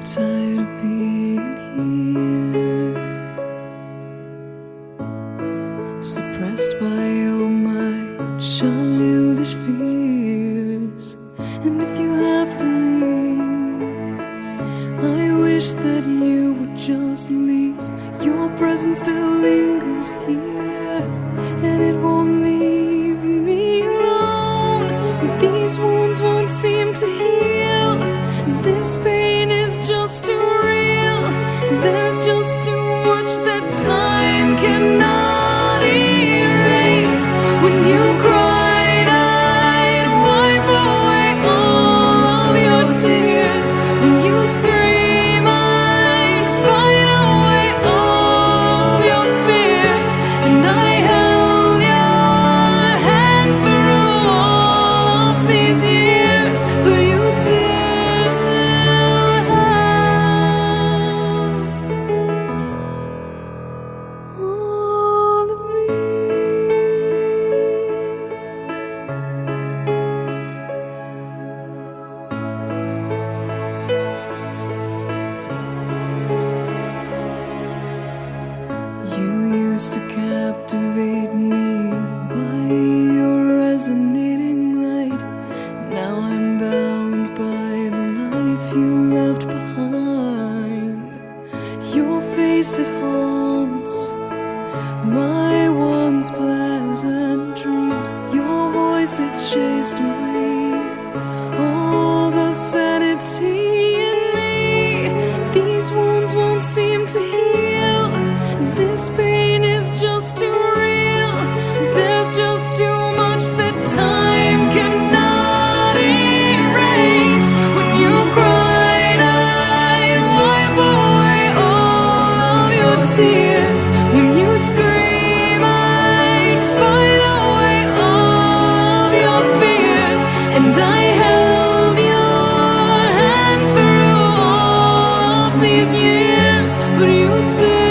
tired of being here, suppressed by all my childish fears. And if you have to leave, I wish that you would just leave. Your presence still lingers here, and it won't leave me alone. These wounds won't seem to heal. This pain is just too real. There's just too much that time cannot erase. When you cried, I'd wipe away all of your tears. When you'd scream, I'd fight away all of your fears. And I held your hand through all of these years, but you still all of me. You used to captivate me by your resonating light. Now I'm bound by the life you left behind. Your face, it haunts my once pleasant dreams. Your voice, it chased away all the sanity in me. These wounds won't seem to heal. This pain is just too real. There's just too much that time cannot erase. When you cried, I'd wipe away all of your tears. When you scream, I'd fight away all of your fears. And I held your hand through all of these years, but you still